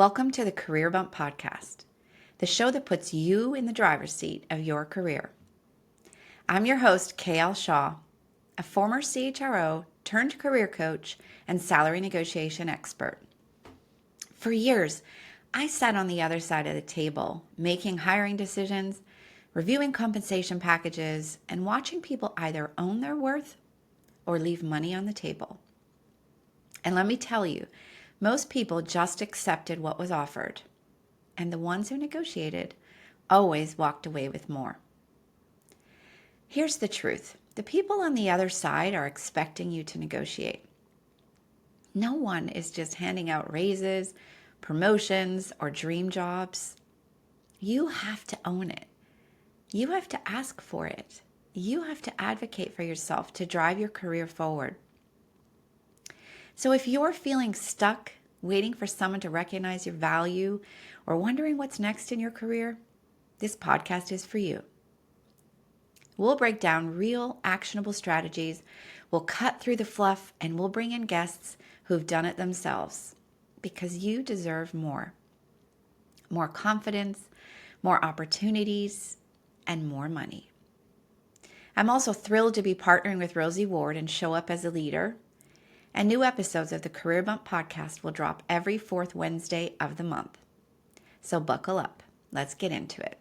Welcome to the Career Bump Podcast, the show that puts you in the driver's seat of your career. I'm your host, K.L. Shaw, a former CHRO turned career coach and salary negotiation expert. For years, I sat on the other side of the table, making hiring decisions, reviewing compensation packages, and watching people either own their worth or leave money on the table. And let me tell you, most people just accepted what was offered, and the ones who negotiated always walked away with more. Here's the truth. The people on the other side are expecting you to negotiate. No one is just handing out raises, promotions, or dream jobs. You have to own it. You have to ask for it. You have to advocate for yourself to drive your career forward. So if you're feeling stuck, waiting for someone to recognize your value, or wondering what's next in your career, this podcast is for you. We'll break down real, actionable strategies, we'll cut through the fluff, and we'll bring in guests who've done it themselves, because you deserve more. More confidence, more opportunities, and more money. I'm also thrilled to be partnering with Rosie Ward and Show Up as a Leader. And new episodes of the Career Bump podcast will drop every fourth Wednesday of the month. So buckle up. Let's get into it.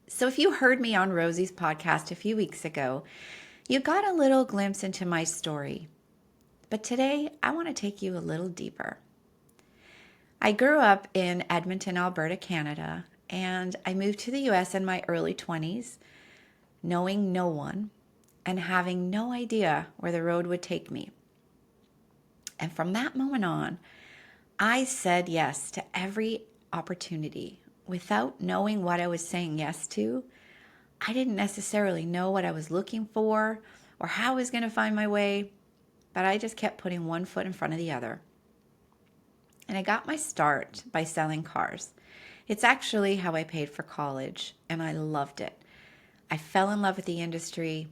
So if you heard me on Rosie's podcast a few weeks ago, you got a little glimpse into my story. But today, I want to take you a little deeper. I grew up in Edmonton, Alberta, Canada, and I moved to the U.S. in my early 20s, knowing no one and having no idea where the road would take me. And from that moment on, I said yes to every opportunity without knowing what I was saying yes to. I didn't necessarily know what I was looking for or how I was going to find my way, but I just kept putting one foot in front of the other. And I got my start by selling cars. It's actually how I paid for college, and I loved it. I fell in love with the industry,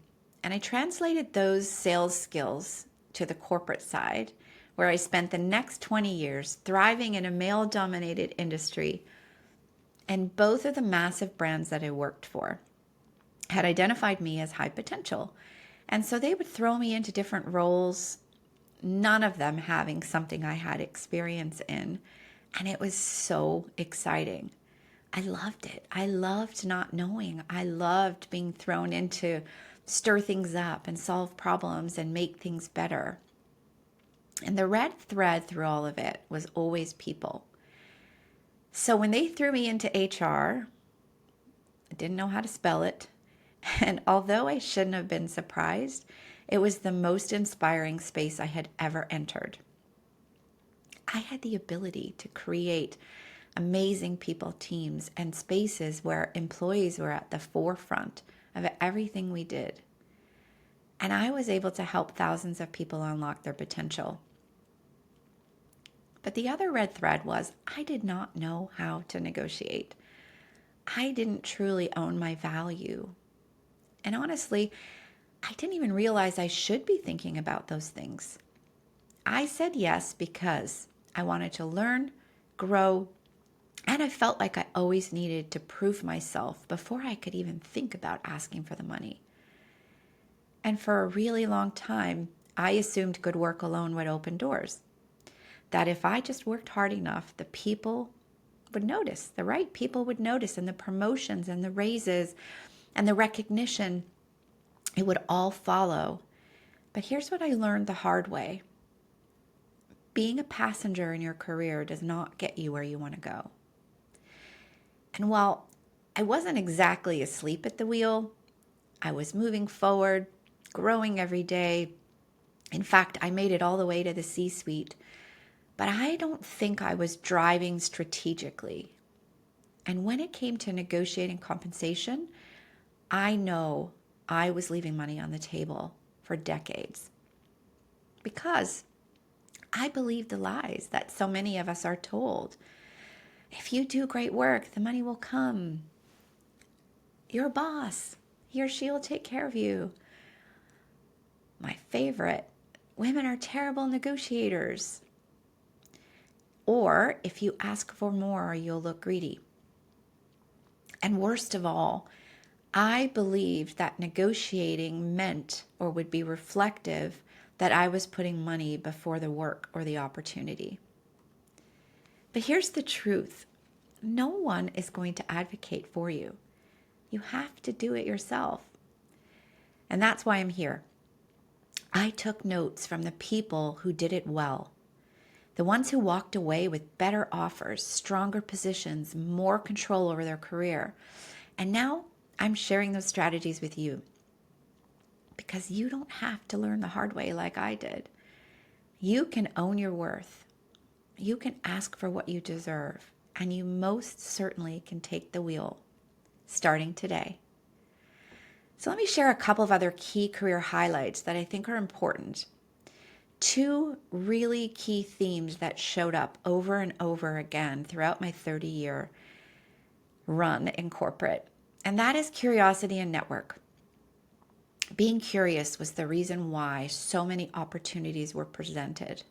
and I translated those sales skills to the corporate side, where I spent the next 20 years thriving in a male-dominated industry. And both of the massive brands that I worked for had identified me as high potential. And so they would throw me into different roles, none of them having something I had experience in. And it was so exciting. I loved it. I loved not knowing. I loved being thrown into stir things up and solve problems and make things better. And the red thread through all of it was always people. So when they threw me into HR, I didn't know how to spell it. And although I shouldn't have been surprised, it was the most inspiring space I had ever entered. I had the ability to create amazing people teams and spaces where employees were at the forefront of everything we did. And I was able to help thousands of people unlock their potential. But the other red thread was I did not know how to negotiate. I didn't truly own my value. And honestly, I didn't even realize I should be thinking about those things. I said yes because I wanted to learn, grow, and I felt like I always needed to prove myself before I could even think about asking for the money. And for a really long time, I assumed good work alone would open doors. That if I just worked hard enough, the people would notice. The right people would notice, and the promotions and the raises and the recognition, it would all follow. But here's what I learned the hard way. Being a passenger in your career does not get you where you want to go. And while I wasn't exactly asleep at the wheel, I was moving forward, growing every day. In fact, I made it all the way to the C-suite, but I don't think I was driving strategically. And when it came to negotiating compensation, I know I was leaving money on the table for decades because I believe the lies that so many of us are told. If you do great work, the money will come. Your boss, he or she will take care of you. My favorite, women are terrible negotiators. Or if you ask for more, you'll look greedy. And worst of all, I believed that negotiating meant or would be reflective that I was putting money before the work or the opportunity. But here's the truth. No one is going to advocate for you. You have to do it yourself. And that's why I'm here. I took notes from the people who did it well. The ones who walked away with better offers, stronger positions, more control over their career. And now I'm sharing those strategies with you because you don't have to learn the hard way like I did. You can own your worth. You can ask for what you deserve, and you most certainly can take the wheel starting today. So let me share a couple of other key career highlights that I think are important. Two really key themes that showed up over and over again throughout my 30-year run in corporate, and that is curiosity and network. Being curious was the reason why so many opportunities were presented.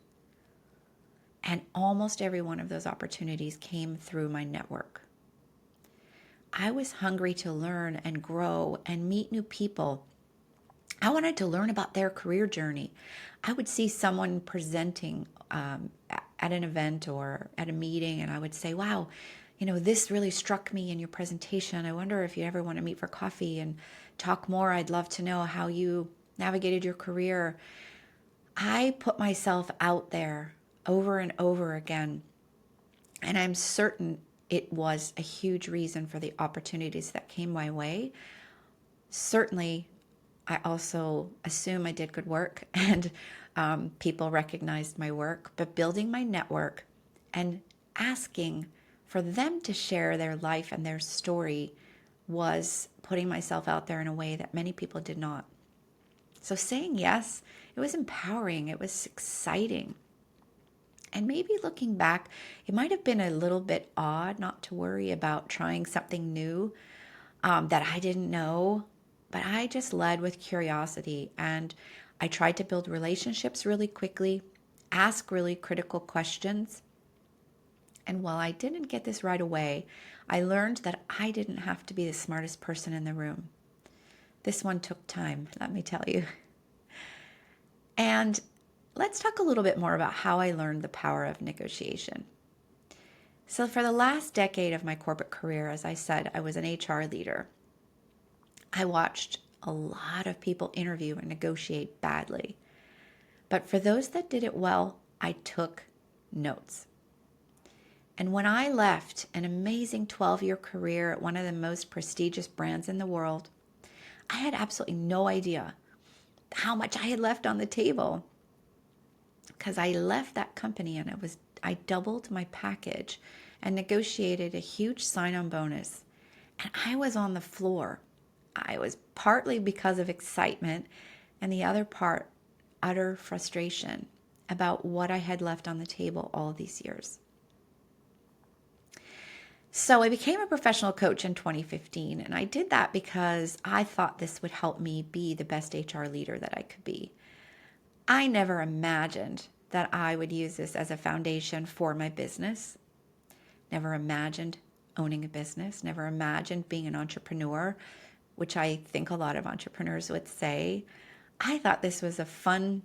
And almost every one of those opportunities came through my network. I was hungry to learn and grow and meet new people. I wanted to learn about their career journey. I would see someone presenting at an event or at a meeting, and I would say, wow, this really struck me in your presentation. I wonder if you ever want to meet for coffee and talk more. I'd love to know how you navigated your career. I put myself out there over and over again, and I'm certain it was a huge reason for the opportunities that came my way. Certainly, I also assume I did good work and people recognized my work, but building my network and asking for them to share their life and their story was putting myself out there in a way that many people did not. So saying yes, it was empowering, it was exciting. And maybe looking back, it might have been a little bit odd not to worry about trying something new that I didn't know, but I just led with curiosity and I tried to build relationships really quickly, ask really critical questions. And while I didn't get this right away, I learned that I didn't have to be the smartest person in the room. This one took time, let me tell you. And let's talk a little bit more about how I learned the power of negotiation. So for the last decade of my corporate career, as I said, I was an HR leader. I watched a lot of people interview and negotiate badly. But for those that did it well, I took notes. And when I left an amazing 12-year career at one of the most prestigious brands in the world, I had absolutely no idea how much I had left on the table. Because I left that company and I doubled my package and negotiated a huge sign-on bonus. And I was on the floor. I was partly because of excitement and the other part, utter frustration about what I had left on the table all these years. So I became a professional coach in 2015, and I did that because I thought this would help me be the best HR leader that I could be. I never imagined that I would use this as a foundation for my business. Never imagined owning a business, never imagined being an entrepreneur, which I think a lot of entrepreneurs would say. I thought this was a fun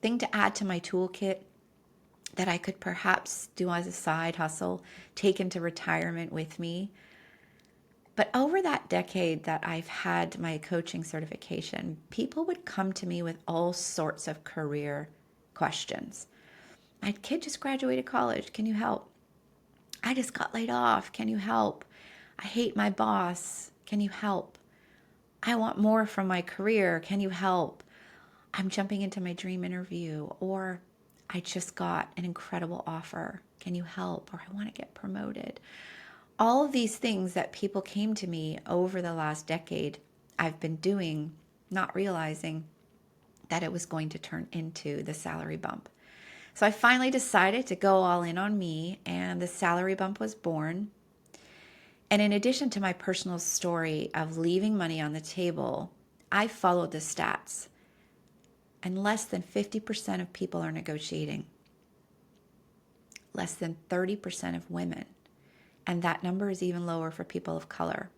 thing to add to my toolkit that I could perhaps do as a side hustle, take into retirement with me. But over that decade that I've had my coaching certification, people would come to me with all sorts of career questions. My kid just graduated college. Can you help? I just got laid off. Can you help? I hate my boss. Can you help? I want more from my career. Can you help? I'm jumping into my dream interview, or I just got an incredible offer. Can you help? Or I want to get promoted. All of these things that people came to me over the last decade, I've been doing, not realizing that it was going to turn into the salary bump. So I finally decided to go all in on me, and the salary bump was born. And in addition to my personal story of leaving money on the table, I followed the stats. And less than 50% of people are negotiating. less than 30% of women. And that number is even lower for people of color.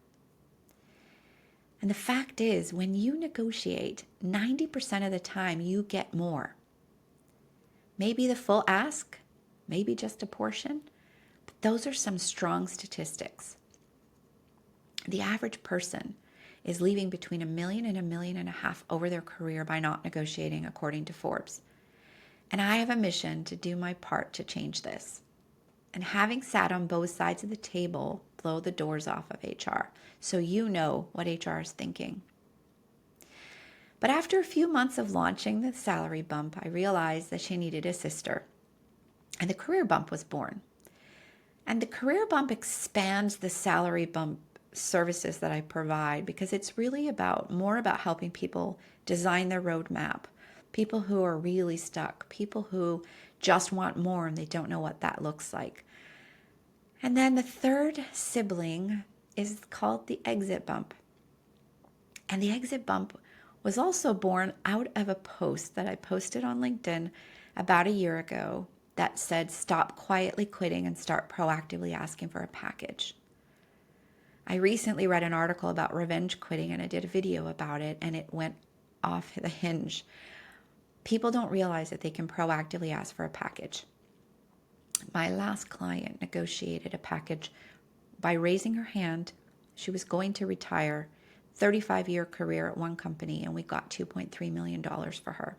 And the fact is, when you negotiate, 90% of the time you get more. Maybe the full ask, maybe just a portion, but those are some strong statistics. The average person is leaving between $1 million and $1.5 million over their career by not negotiating, according to Forbes. And I have a mission to do my part to change this. And having sat on both sides of the table, blow the doors off of HR, so you know what HR is thinking. But after a few months of launching the salary bump, I realized that she needed a sister. And the career bump was born. And the career bump expands the salary bump services that I provide, because it's really more about helping people design their roadmap, people who are really stuck, people who just want more and they don't know what that looks like. And then the third sibling is called the exit bump. And the exit bump was also born out of a post that I posted on LinkedIn about a year ago that said, stop quietly quitting and start proactively asking for a package. I recently read an article about revenge quitting, and I did a video about it, and it went off the hinge. People don't realize that they can proactively ask for a package. My last client negotiated a package by raising her hand. She was going to retire, 35-year career at one company, and we got $2.3 million for her.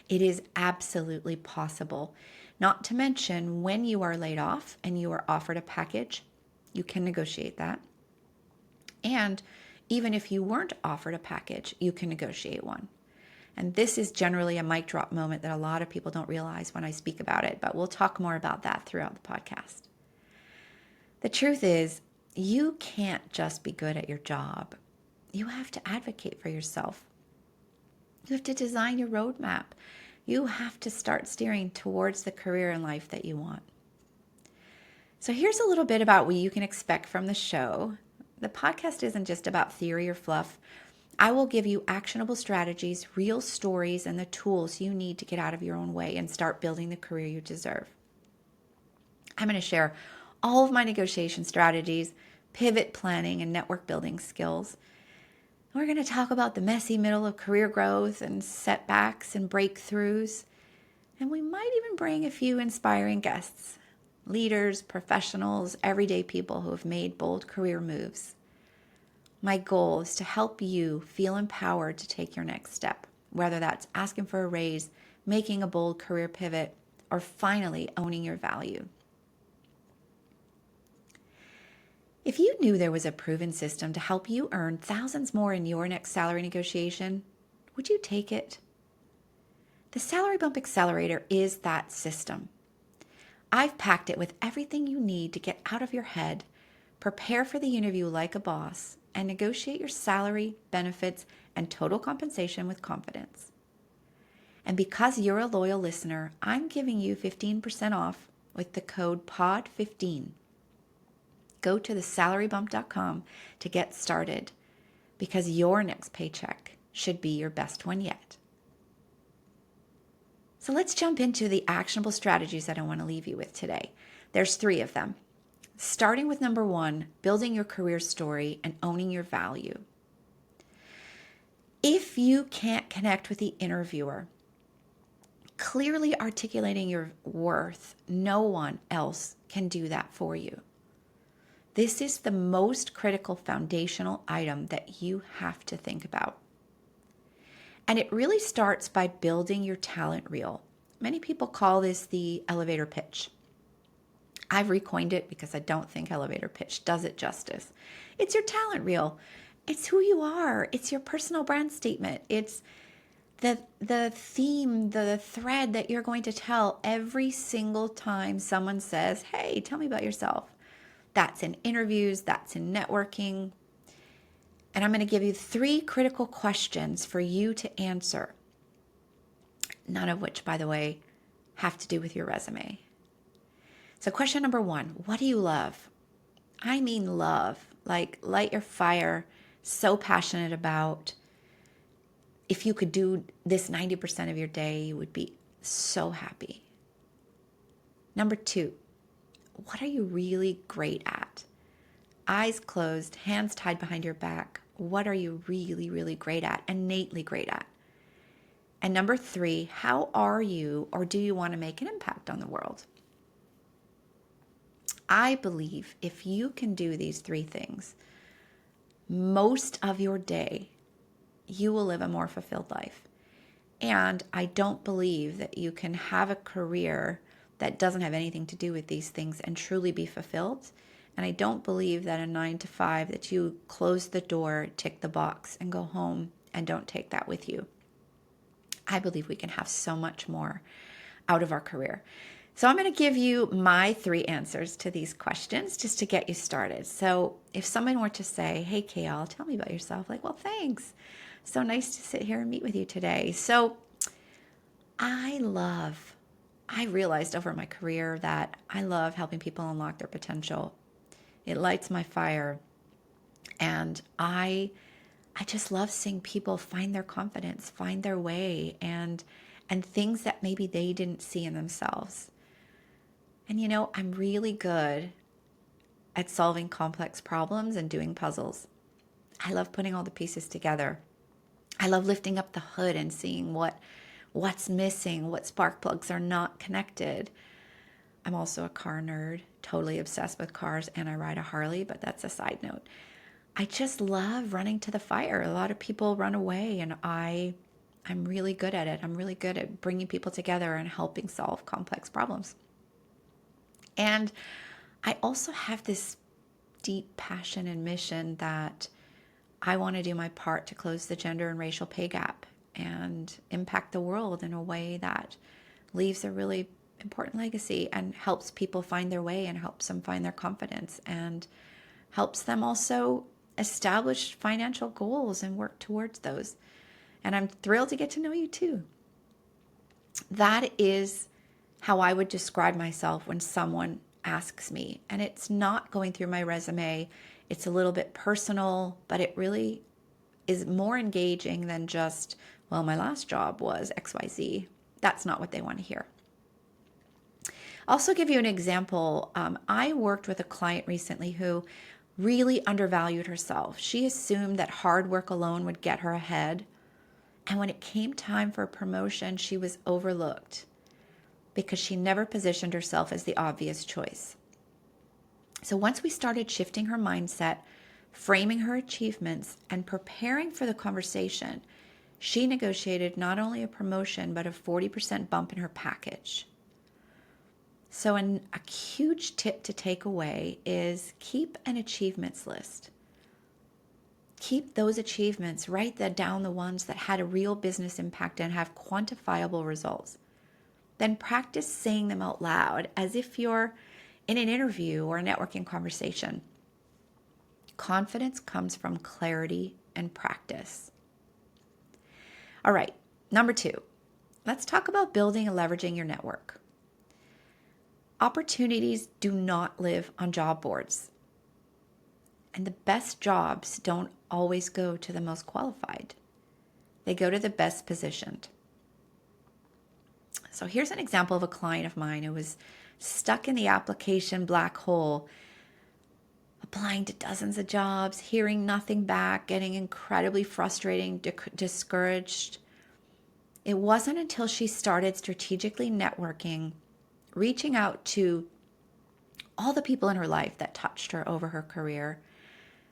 It is absolutely possible. Not to mention, when you are laid off and you are offered a package, you can negotiate that. And even if you weren't offered a package, you can negotiate one. And this is generally a mic drop moment that a lot of people don't realize when I speak about it, but we'll talk more about that throughout the podcast. The truth is, you can't just be good at your job. You have to advocate for yourself. You have to design your roadmap. You have to start steering towards the career and life that you want. So here's a little bit about what you can expect from the show. The podcast isn't just about theory or fluff. I will give you actionable strategies, real stories, and the tools you need to get out of your own way and start building the career you deserve. I'm going to share all of my negotiation strategies, pivot planning, and network building skills. We're going to talk about the messy middle of career growth and setbacks and breakthroughs. And we might even bring a few inspiring guests, leaders, professionals, everyday people who have made bold career moves. My goal is to help you feel empowered to take your next step, whether that's asking for a raise, making a bold career pivot, or finally owning your value. If you knew there was a proven system to help you earn thousands more in your next salary negotiation, would you take it? The Salary Bump Accelerator is that system. I've packed it with everything you need to get out of your head, prepare for the interview like a boss, and negotiate your salary, benefits, and total compensation with confidence. And because you're a loyal listener, I'm giving you 15% off with the code POD15. Go to thesalarybump.com to get started, because your next paycheck should be your best one yet. So let's jump into the actionable strategies that I want to leave you with today. There's 3 of them. Starting with number 1, building your career story and owning your value. If you can't connect with the interviewer, clearly articulating your worth, no one else can do that for you. This is the most critical foundational item that you have to think about. And it really starts by building your talent reel. Many people call this the elevator pitch. I've recoined it because I don't think elevator pitch does it justice. It's your talent reel. It's who you are. It's your personal brand statement. It's the theme, the thread that you're going to tell every single time someone says, hey, tell me about yourself. That's in interviews, that's in networking. And I'm going to give you 3 critical questions for you to answer. None of which, by the way, have to do with your resume. So question number 1, what do you love? I mean love, like light your fire, so passionate about. If you could do this 90% of your day, you would be so happy. Number 2, what are you really great at? Eyes closed, hands tied behind your back. What are you really, really great at, innately great at? And number 3, how are you or do you want to make an impact on the world? I believe if you can do these 3 things, most of your day, you will live a more fulfilled life. And I don't believe that you can have a career that doesn't have anything to do with these things and truly be fulfilled. And I don't believe that a 9 to 5, that you close the door, tick the box, and go home and don't take that with you. I believe we can have so much more out of our career. So I'm going to give you my 3 answers to these questions just to get you started. So if someone were to say, hey, KL, tell me about yourself, like, well, thanks. So nice to sit here and meet with you today. So I realized over my career that I love helping people unlock their potential. It lights my fire. And I just love seeing people find their confidence, find their way, and things that maybe they didn't see in themselves. And I'm really good at solving complex problems and doing puzzles. I love putting all the pieces together. I love lifting up the hood and seeing what's missing, what spark plugs are not connected. I'm also a car nerd, totally obsessed with cars, and I ride a Harley, but that's a side note. I just love running to the fire. A lot of people run away, and I'm really good at it. I'm really good at bringing people together and helping solve complex problems. And I also have this deep passion and mission that I want to do my part to close the gender and racial pay gap and impact the world in a way that leaves a really important legacy and helps people find their way and helps them find their confidence and helps them also establish financial goals and work towards those. And I'm thrilled to get to know you too. That is how I would describe myself when someone asks me. And it's not going through my resume. It's a little bit personal, but it really is more engaging than just, well, my last job was XYZ. That's not what they want to hear. I'll also give you an example. I worked with a client recently who really undervalued herself. She assumed that hard work alone would get her ahead. And when it came time for a promotion, she was overlooked because she never positioned herself as the obvious choice. So once we started shifting her mindset, framing her achievements, and preparing for the conversation, she negotiated not only a promotion, but a 40% bump in her package. So a huge tip to take away is keep an achievements list. Keep those achievements, write down the ones that had a real business impact and have quantifiable results. Then practice saying them out loud as if you're in an interview or a networking conversation. Confidence comes from clarity and practice. All right, number 2, let's talk about building and leveraging your network. Opportunities do not live on job boards. And the best jobs don't always go to the most qualified. They go to the best positioned. So here's an example of a client of mine who was stuck in the application black hole, applying to dozens of jobs, hearing nothing back, getting incredibly frustrated, discouraged. It wasn't until she started strategically networking, reaching out to all the people in her life that touched her over her career,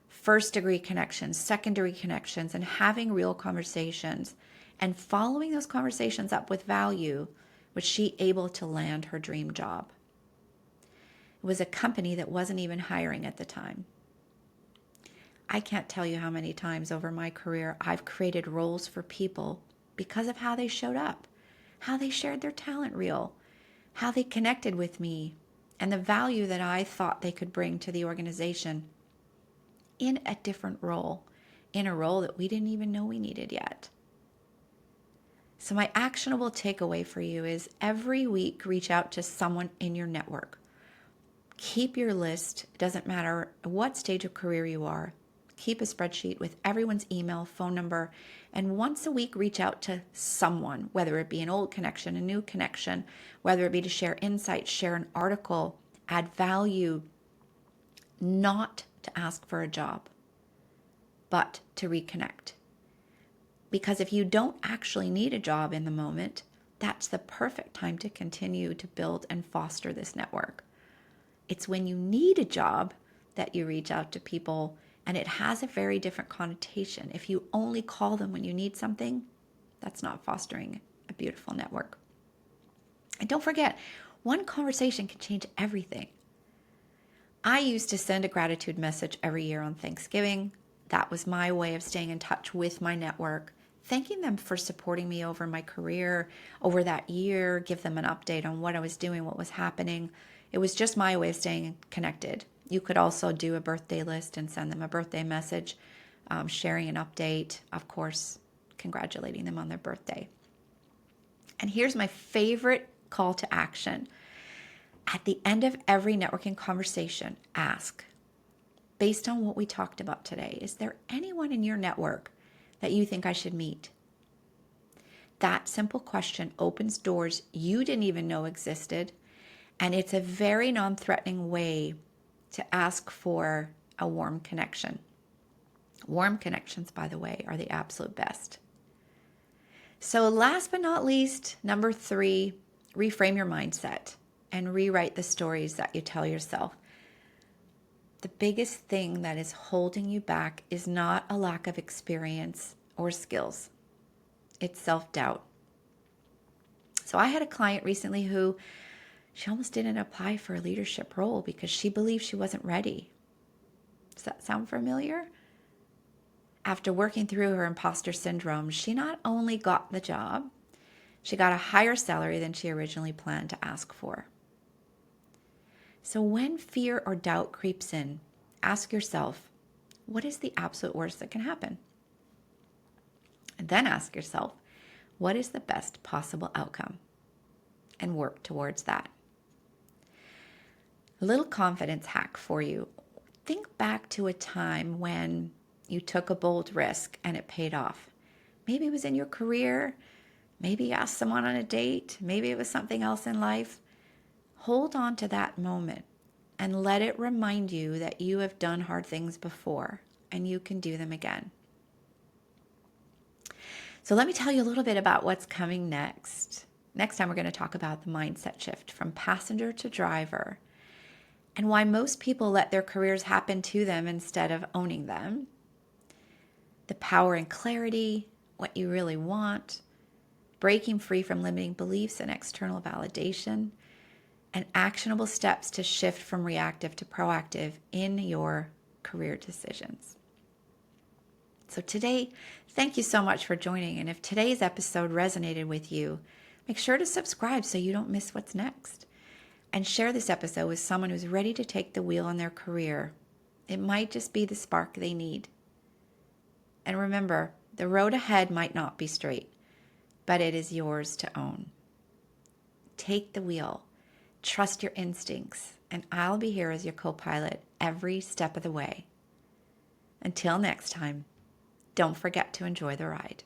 first-degree connections, second-degree connections, and having real conversations and following those conversations up with value, was she able to land her dream job. It was a company that wasn't even hiring at the time. I can't tell you how many times over my career I've created roles for people because of how they showed up, how they shared their talent reel, how they connected with me, and the value that I thought they could bring to the organization in a different role, in a role that we didn't even know we needed yet. So my actionable takeaway for you is every week reach out to someone in your network. Keep your list. It doesn't matter what stage of career you are. Keep a spreadsheet with everyone's email, phone number, and once a week reach out to someone, whether it be an old connection, a new connection, whether it be to share insights, share an article, add value, not to ask for a job, but to reconnect. Because if you don't actually need a job in the moment, that's the perfect time to continue to build and foster this network. It's when you need a job that you reach out to people, and it has a very different connotation. If you only call them when you need something, that's not fostering a beautiful network. And don't forget, one conversation can change everything. I used to send a gratitude message every year on Thanksgiving. That was my way of staying in touch with my network, thanking them for supporting me over my career, over that year, give them an update on what I was doing, what was happening. It was just my way of staying connected. You could also do a birthday list and send them a birthday message, sharing an update, of course, congratulating them on their birthday. And here's my favorite call to action. At the end of every networking conversation, ask, based on what we talked about today, is there anyone in your network that you think I should meet? That simple question opens doors you didn't even know existed, and it's a very non-threatening way to ask for a warm connection. Warm connections, by the way, are the absolute best. So last but not least, number 3, reframe your mindset and rewrite the stories that you tell yourself. The biggest thing that is holding you back is not a lack of experience or skills. It's self-doubt. So I had a client recently who she almost didn't apply for a leadership role because she believed she wasn't ready. Does that sound familiar? After working through her imposter syndrome, she not only got the job, she got a higher salary than she originally planned to ask for. So when fear or doubt creeps in, ask yourself, what is the absolute worst that can happen? And then ask yourself, what is the best possible outcome? And work towards that. A little confidence hack for you. Think back to a time when you took a bold risk and it paid off. Maybe it was in your career. Maybe you asked someone on a date. Maybe it was something else in life. Hold on to that moment and let it remind you that you have done hard things before and you can do them again. So let me tell you a little bit about what's coming next. Next time we're going to talk about the mindset shift from passenger to driver and why most people let their careers happen to them instead of owning them. The power and clarity, what you really want, breaking free from limiting beliefs and external validation, and actionable steps to shift from reactive to proactive in your career decisions. So today, thank you so much for joining. And if today's episode resonated with you, make sure to subscribe so you don't miss what's next. And share this episode with someone who's ready to take the wheel in their career. It might just be the spark they need. And remember, the road ahead might not be straight, but it is yours to own. Take the wheel. Trust your instincts, and I'll be here as your co-pilot every step of the way. Until next time, don't forget to enjoy the ride.